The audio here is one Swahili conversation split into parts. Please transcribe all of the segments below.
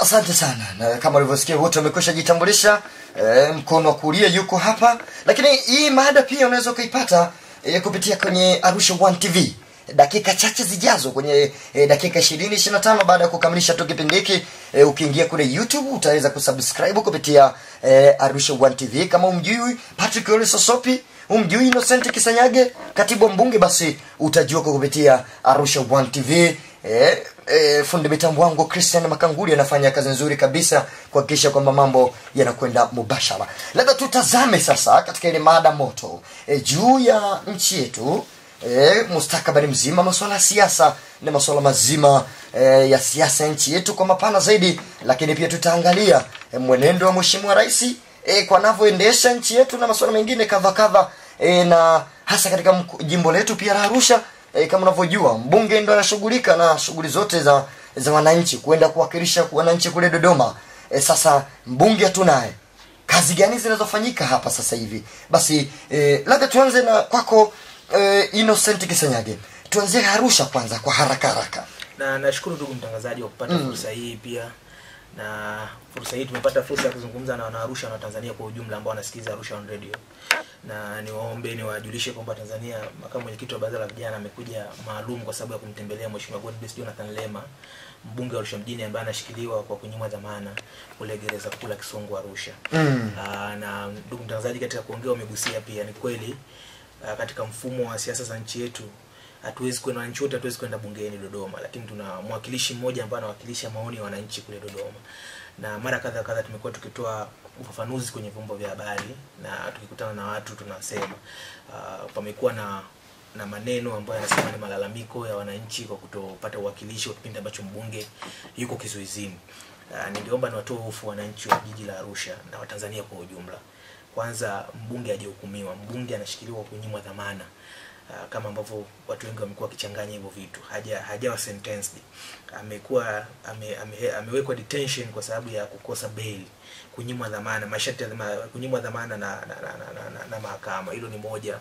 Asante sana. Na kama ulivyosikia wote wamekwisha jitambulisha, mkono wa kulia yuko hapa. Lakini hii mada pia unaweza kuipata kupitia kwenye Arusha One TV. Dakika chache zijazo kwenye dakika 20-25 baada ya kukamilisha tu kipindi hiki, ukiingia kule YouTube utaweza kusubscribe kupitia Arusha One TV. Kama umjui Patrick Ole Sosopi, umjui Innocent Kisanyage, katibu mbunge, basi utajua kupitia Arusha One TV. Fundi mitambo wangu Christian Makanguli anafanya kazi nzuri kabisa kuhakikisha kwamba mambo yanakwenda mubashara. Labda tutazame sasa katika ile mada moto juu ya nchi yetu, mustakabali mzima, masuala ya siasa na masuala mazima ya siasa nchi yetu kwa mapana zaidi. Lakini pia tutaangalia mwenendo wa Mheshimiwa Rais kwa anavyoendesha nchi yetu na masuala mengine kadha na hasa katika jimbo letu pia la Arusha. Kama unavyojua mbunge ndo anashughulika na shughuli zote za wananchi, kwenda kuwakilisha wananchi kule Dodoma. Sasa mbunge hatunaye, kazi gani zinazofanyika hapa sasa hivi? Basi labda tuanze na kwako Innocent Kisanyage. Tuanzie Arusha kwanza kwa haraka. Na nashukuru ndugu mtangazaji kwa kupata fursa hii pia. Na fursa hii tumepata fursa ya kuzungumza na Wanaarusha na Tanzania kwa ujumla ambao wanasikiliza Arusha on Radio. Na niwajulishe kwamba Tanzania, makamu mwenyekiti wa baraza la vijana amekuja maalum kwa sababu ya kumtembelea Mheshimiwa Godbless Jonathan Lema, mbunge wa Arusha mjini ambaye anashikiliwa kwa kunyimwa dhamana kule gereza kuu la Kisongo Arusha. Na ndugu mtangazaji, katika kuongea umegusia pia ni kweli katika mfumo wa siasa za nchi yetu hatuwezi kwenda wananchi wote, hatuwezi kwenda bungeni Dodoma, lakini tuna mwakilishi mmoja ambaye anawakilisha maoni ya wananchi kule Dodoma. Na mara kadha tumekuwa tukitoa ufafanuzi kwenye vyombo vya habari na tukikutana na watu tunasema pamekuwa na maneno ambayo yanasema ni malalamiko ya wananchi kwa kutopata uwakilishi wa kipindi ambacho mbunge yuko kizuizini. Ningeomba niwatoe hofu wananchi wa jiji la Arusha na Watanzania kwa ujumla. Kwanza, mbunge hajahukumiwa, mbunge anashikiliwa kunyimwa dhamana. Kama ambavyo watu wengi wamekuwa kichanganya hivyo vitu, hajawa sentenced, amewekwa detention kwa sababu ya kukosa bail, kunyimwa dhamana, masharti kunyimwa dhamana na mahakama. Hilo ni moja.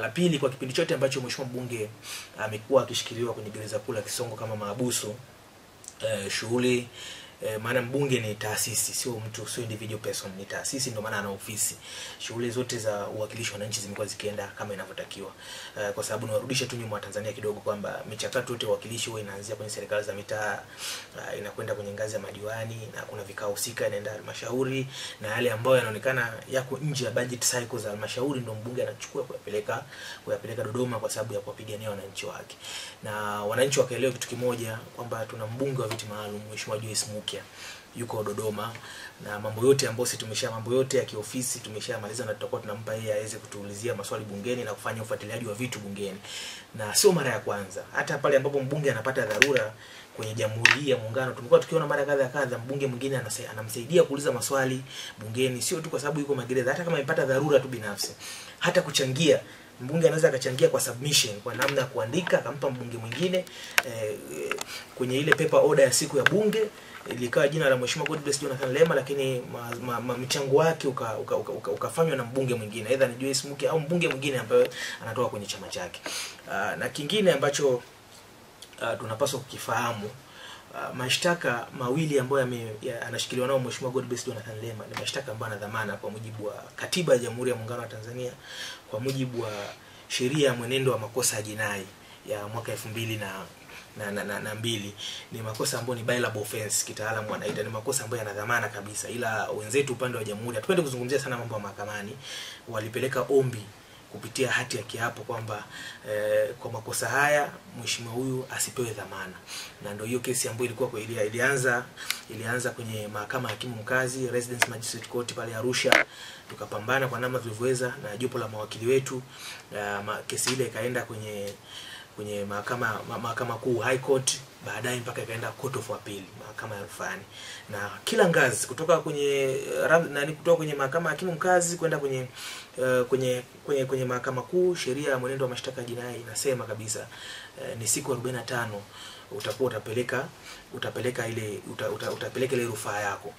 La pili, kwa kipindi chote ambacho mheshimiwa mbunge amekuwa akishikiliwa kwenye gereza kuu la Kisongo kama mahabusu, shughuli maana mbunge ni taasisi, sio mtu, sio individual person, ni taasisi, ndio maana ana ofisi. Shughuli zote za uwakilishi wa wananchi zimekuwa zikienda kama inavyotakiwa. Kwa sababu niwarudisha tu nyuma Tanzania kidogo kwamba michakato yote ya uwakilishi huwa inaanzia kwenye serikali za mitaa, inakwenda kwenye ngazi ya madiwani, na kuna vikao husika, inaenda halmashauri, na yale ambayo yanaonekana yako nje ya budget cycle za halmashauri ndio mbunge anachukua kuyapeleka Dodoma kwa sababu ya kuwapigania wananchi wake. Na wananchi wakaelewa kitu kimoja kwamba tuna mbunge wa viti maalum Mheshimiwa Joyce Mukia yuko Dodoma, na mambo yote ambayo mambo yote ya kiofisi tumeshamaliza, na tutakuwa tunampa yeye aweze kutuulizia maswali bungeni na kufanya ufuatiliaji wa vitu bungeni. Na sio mara ya kwanza, hata pale ambapo mbunge anapata dharura kwenye Jamhuri ya Muungano tumekuwa tukiona mara kadha mbunge mwingine anamsaidia kuuliza maswali bungeni, sio tu kwa sababu yuko magereza, hata kama amepata dharura tu binafsi, hata kuchangia. Mbunge anaweza akachangia kwa submission, kwa namna ya kuandika, akampa mbunge mwingine kwenye ile paper order ya siku ya bunge ilikawa jina la Mheshimiwa Godbless Jonathan Lema, lakini mchango wake ukafanywa na mbunge mwingine, aidha ni Joyce Mukia au mbunge mwingine ambaye anatoka kwenye chama chake. Na kingine ambacho tunapaswa kukifahamu, mashtaka mawili ambayo anashikiliwa nao Mheshimiwa Godbless Jonathan Lema ni mashtaka ambayo ana dhamana kwa mujibu wa Katiba ya Jamhuri ya Muungano wa Tanzania, kwa mujibu wa sheria ya mwenendo wa makosa ya jinai ya mwaka 2002. Ni makosa ambayo ni bailable offense, kitaalamu wanaita, ni makosa ambayo yana dhamana kabisa. Ila wenzetu upande wa jamhuri, hatupende kuzungumzia sana mambo ya mahakamani, walipeleka ombi kupitia hati ya kiapo kwamba kwa makosa haya mheshimiwa huyu asipewe dhamana. Na ndio hiyo kesi ambayo ilikuwa kwa ilianza kwenye mahakama ya hakimu mkazi Residence Magistrate Court pale Arusha. Tukapambana kwa namna tulivyoweza na jopo la mawakili wetu, kesi ile ikaenda kwenye mahakama kuu High Court, baadaye mpaka ikaenda Court of Appeal, mahakama ya rufani. Na kila ngazi kutoka kwenye mahakama ya hakimu mkazi kwenda kwenye mahakama kuu, sheria ya mwenendo wa mashtaka ya jinai inasema kabisa ni siku 45 utakuwa utapeleka ile rufaa yako.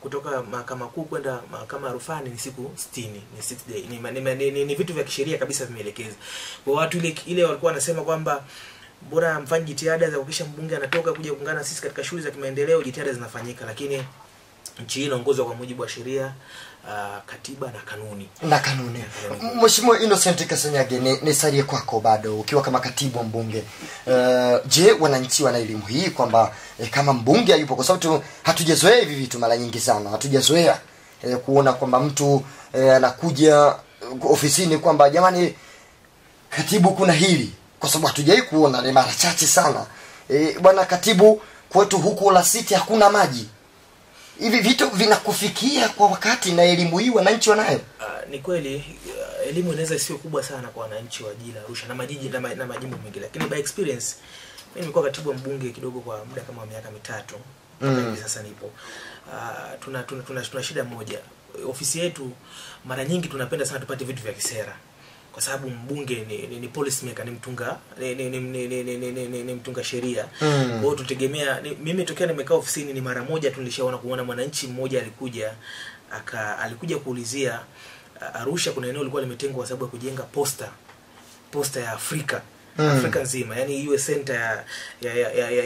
Kutoka mahakama kuu kwenda mahakama ya rufani ni siku 60, ni 6 day. Ni vitu vya kisheria kabisa vimeelekeza. Kwa watu ile walikuwa wanasema kwamba bora mfanye jitihada za kuhakikisha mbunge anatoka kuja kuungana na sisi katika shughuli za kimaendeleo, jitihada zinafanyika, lakini nchi hii inaongozwa kwa mujibu wa sheria, katiba na kanuni. Mheshimiwa Innocent Kasanyage, ni salie kwako bado ukiwa kama katibu wa mbunge. Je, wananchi wana elimu hii kwamba kama mbunge hayupo, kwa sababu hatujazoea hivi vitu mara nyingi sana, hatujazoea kuona kwamba mtu anakuja ofisini kwamba jamani katibu kuna hili, kwa sababu hatujai kuona, ni mara chache sana. Bwana katibu, kwetu huko La City hakuna maji. Hivi vitu vinakufikia kwa wakati na elimu hii wananchi wanayo? Ni kweli elimu inaweza sio kubwa sana kwa wananchi wa jiji la Arusha na majiji na majimbo mengi, lakini by experience mimi nimekuwa katibu wa mbunge kidogo kwa muda kama miaka 3 hivi sasa nipo. Tuna shida moja. Ofisi yetu mara nyingi tunapenda sana tupate vitu vya kisera, kwa sababu mbunge ni policy maker, ni mtunga sheria. Kwa hiyo tutegemea, mimi tokea nimekaa ofisini ni mara moja tulishaona kuona mwananchi mmoja alikuja kuulizia Arusha kuna eneo lilikuwa limetengwa kwa sababu ya kujenga posta ya Afrika. Afrika nzima, yani iwe center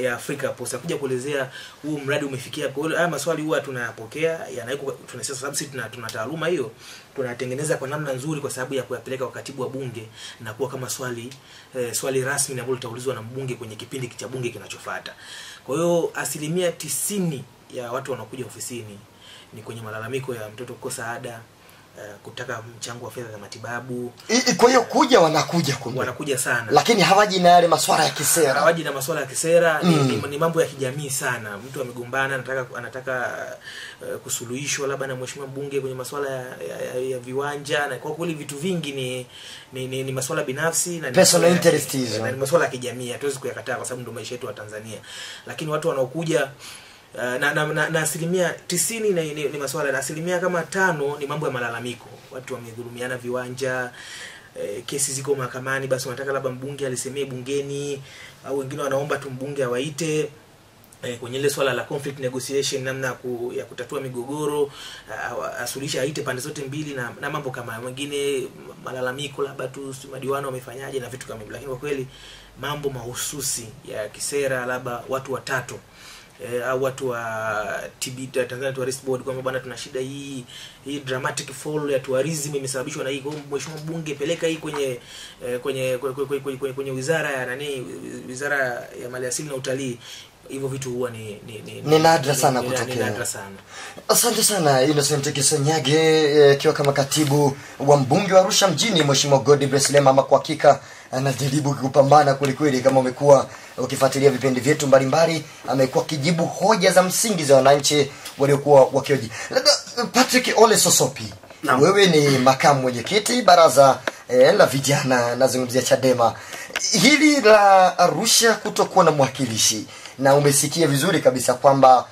ya Afrika posta. Kuja kuelezea huu mradi umefikia. Kwa hiyo haya maswali huwa tunayapokea, yanawekwa, tunasema sababu sisi tuna taaluma hiyo, tunatengeneza kwa namna nzuri kwa sababu ya kuyapeleka kwa katibu wa bunge na kuwa kama swali rasmi ambalo litaulizwa na mbunge kwenye kipindi cha bunge kinachofuata. Kwa hiyo 90% ya watu wanakuja ofisini ni kwenye malalamiko ya mtoto kukosa ada, kutaka mchango wa fedha za matibabu. Kwa hiyo wanakuja sana, lakini hawaji na yale masuala ya kisera. Hawaji na masuala ya kisera. Ni mambo ya kijamii sana. Mtu amegombana, anataka kusuluhishwa labda na mheshimiwa mbunge kwenye masuala ya viwanja, na kwa kweli vitu vingi ni masuala binafsi na personal interest hizo, na ni masuala ya kijamii, hatuwezi kuyakataa kwa sababu ndio maisha yetu wa Tanzania. Lakini watu wanaokuja na asilimia 90 ni masuala, na asilimia kama 5 ni mambo ya malalamiko. Watu wamedhulumiana viwanja, kesi ziko mahakamani, basi wanataka labda mbunge alisemee bungeni, au wengine wanaomba tu mbunge awaite kwenye ile swala la conflict negotiation, namna ya kutatua migogoro, asuluhisha, aite pande zote mbili na mambo kama wengine, malalamiko labda tu madiwano wamefanyaje na vitu kama hivyo. Lakini kwa kweli mambo mahususi ya kisera, labda watu watatu au watu wa Tanzania Tourist Board kwamba bwana tuna shida hii dramatic fall ya tourism imesababishwa na hii, kwa mheshimiwa mbunge peleka hii kwenye wizara ya wizara ya maliasili na utalii. Hivyo vitu huwa ni nadra sana kutokea. Asante sana Innocent Kasanyage, kiwa kama katibu wa mbunge wa Arusha mjini, mheshimiwa Godbless Lema. Ama kwa hakika anajaribu kupambana kweli, kama umekuwa ukifuatilia vipindi vyetu mbalimbali, amekuwa kijibu hoja za msingi za wananchi waliokuwa wakioji. Patrick Ole Sosopi, wewe ni makamu mwenyekiti baraza la vijana, nazungumzia Chadema. Hili la Arusha kutokuwa na mwakilishi, na umesikia vizuri kabisa kwamba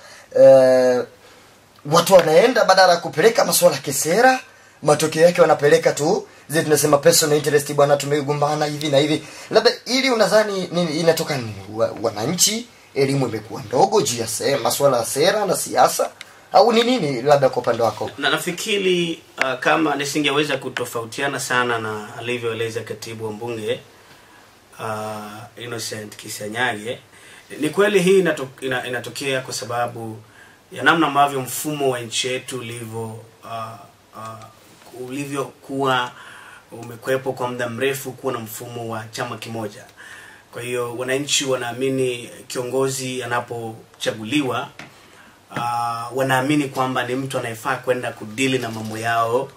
watu wanaenda badala ya kupeleka masuala kisera, matokeo yake wanapeleka tu zile tunasema personal interest, bwana tumegombana hivi na hivi. Labda ili unadhani inatoka nini? Wananchi elimu imekuwa ndogo juu ya masuala ya sera na siasa, au ni nini labda kwa upande wako? Na nafikiri kama nisingeweza kutofautiana sana na alivyoeleza katibu wa mbunge Innocent Kasanyage, ni kweli hii inatokea kwa sababu ya namna ambavyo mfumo wa nchi yetu ulivyokuwa umekwepo kwa muda mrefu, kuwa na mfumo wa chama kimoja. Kwa hiyo wananchi wanaamini kiongozi anapochaguliwa wanaamini kwamba ni mtu anayefaa kwenda kudili na mambo yao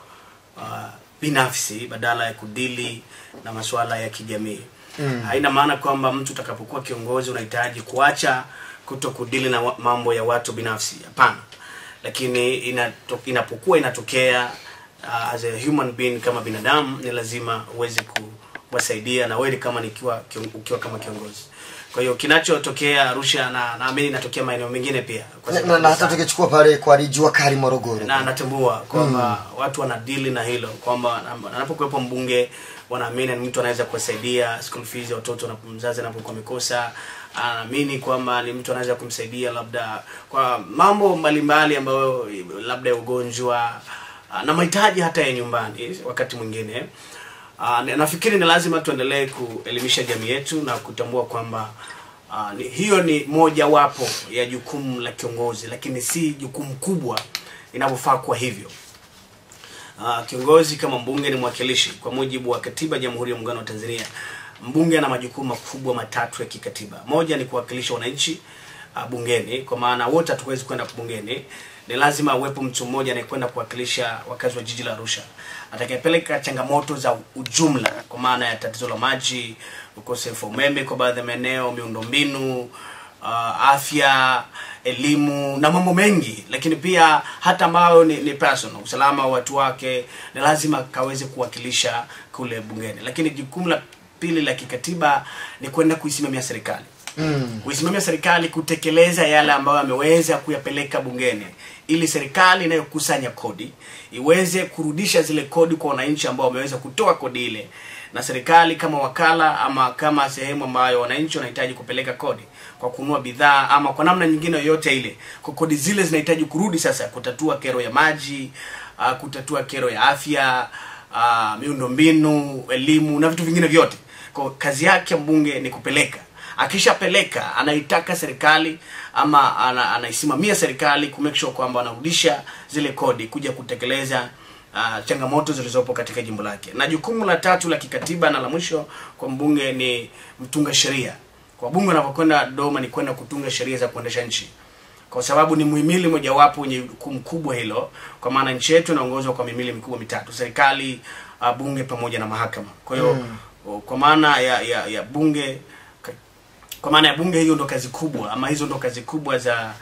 binafsi badala ya kudili na masuala ya kijamii. Haina maana kwamba mtu utakapokuwa kiongozi unahitaji kuacha kutokudili na mambo ya watu binafsi, hapana. Lakini inapokuwa inatokea as a human being, kama binadamu, ni lazima uweze kuwasaidia na wewe kama ukiwa kama kiongozi. Kwa hiyo kinachotokea Arusha na naamini inatokea maeneo mengine pia, na hata tukichukua pale kwa Jua Kali Morogoro, na natambua kwamba watu wanadili na hilo, kwamba anapokuwepo mbunge wanaamini ni mtu anaweza kuwasaidia school fees ya watoto na mzazi anapokuwa amekosa. Anaamini kwamba ni mtu anaweza kumsaidia labda kwa mambo mbalimbali ambayo labda ya ugonjwa na mahitaji hata ya nyumbani wakati mwingine. Nafikiri ni lazima tuendelee kuelimisha jamii yetu na kutambua kwamba hiyo ni moja wapo ya jukumu la kiongozi, lakini si jukumu kubwa inavyofaa kuwa hivyo. Kiongozi kama mbunge ni mwakilishi kwa mujibu wa katiba ya Jamhuri ya Muungano wa Tanzania. Mbunge ana majukumu makubwa matatu ya kikatiba. Moja ni kuwakilisha wananchi bungeni, kwa maana wote hatuwezi kwenda bungeni. Ni lazima uwepo mtu mmoja anayekwenda kuwakilisha wakazi wa jiji la Arusha, atakayepeleka changamoto za ujumla, kwa maana ya tatizo la maji, ukosefu wa umeme kwa baadhi ya maeneo, miundombinu, afya, elimu na mambo mengi. Lakini pia hata ambao ni personal, usalama wa watu wake, ni lazima kaweze kuwakilisha kule bungeni. Lakini jukumu la pili la kikatiba ni kwenda kuisimamia serikali. Kuisimamia serikali kutekeleza yale ambayo ameweza kuyapeleka bungeni, ili serikali inayokusanya kodi iweze kurudisha zile kodi kwa wananchi ambao wameweza kutoa kodi ile, na serikali kama wakala ama kama sehemu ambayo wananchi wanahitaji kupeleka kodi kwa kununua bidhaa ama kwa namna nyingine yoyote ile, kwa kodi zile zinahitaji kurudi sasa kutatua kero ya maji, kutatua kero ya afya, miundombinu, elimu na vitu vingine vyote. Kwa kazi yake mbunge ni kupeleka. Akishapeleka anaitaka serikali ama anaisimamia serikali ku make sure kwamba anarudisha zile kodi kuja kutekeleza changamoto zilizopo katika jimbo lake. Na jukumu la tatu la kikatiba na la mwisho kwa mbunge ni mtunga sheria. Kwa bunge wanapokwenda Dodoma ni kwenda kutunga sheria za kuendesha nchi, kwa sababu ni muhimili mojawapo wenye jukumu kubwa hilo, kwa maana nchi yetu inaongozwa kwa mihimili mikubwa mitatu: serikali, bunge pamoja na mahakama. Kwa hiyo kwa maana ya bunge, kwa maana ya bunge, hiyo ndo kazi kubwa ama hizo ndo kazi kubwa za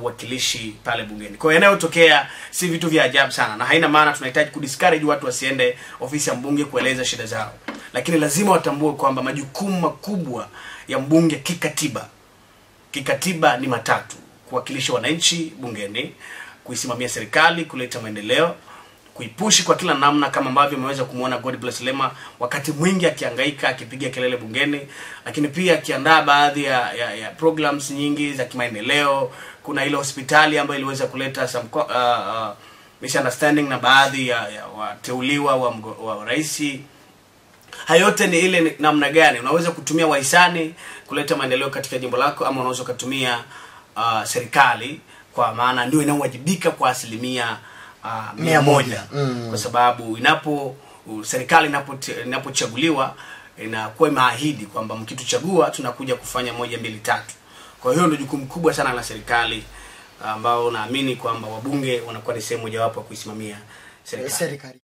uwakilishi pale bungeni. Kwa hiyo yanayotokea si vitu vya ajabu sana, na haina maana tunahitaji kudiscourage watu wasiende ofisi ya mbunge kueleza shida zao, lakini lazima watambue kwamba majukumu makubwa ya mbunge kikatiba ni matatu: kuwakilisha wananchi bungeni, kuisimamia serikali kuleta maendeleo, kuipushi kwa kila namna, kama ambavyo umeweza kumuona God Bless Lema wakati mwingi akihangaika akipiga kelele bungeni, lakini pia akiandaa baadhi ya programs nyingi za kimaendeleo. Kuna ile hospitali ambayo iliweza kuleta some misunderstanding na baadhi ya wateuliwa wa rais. Hayote ni ile namna gani unaweza kutumia wahisani kuleta maendeleo katika jimbo lako, ama unaweza kutumia serikali, kwa maana ndio inawajibika kwa asilimia 100. Kwa sababu serikali inapochaguliwa inakuwa imeahidi kwamba mkituchagua tunakuja kufanya 1, 2, 3. Kwa hiyo ndio jukumu kubwa sana la serikali, ambao naamini kwamba wabunge wanakuwa ni sehemu mojawapo ya kuisimamia serikali.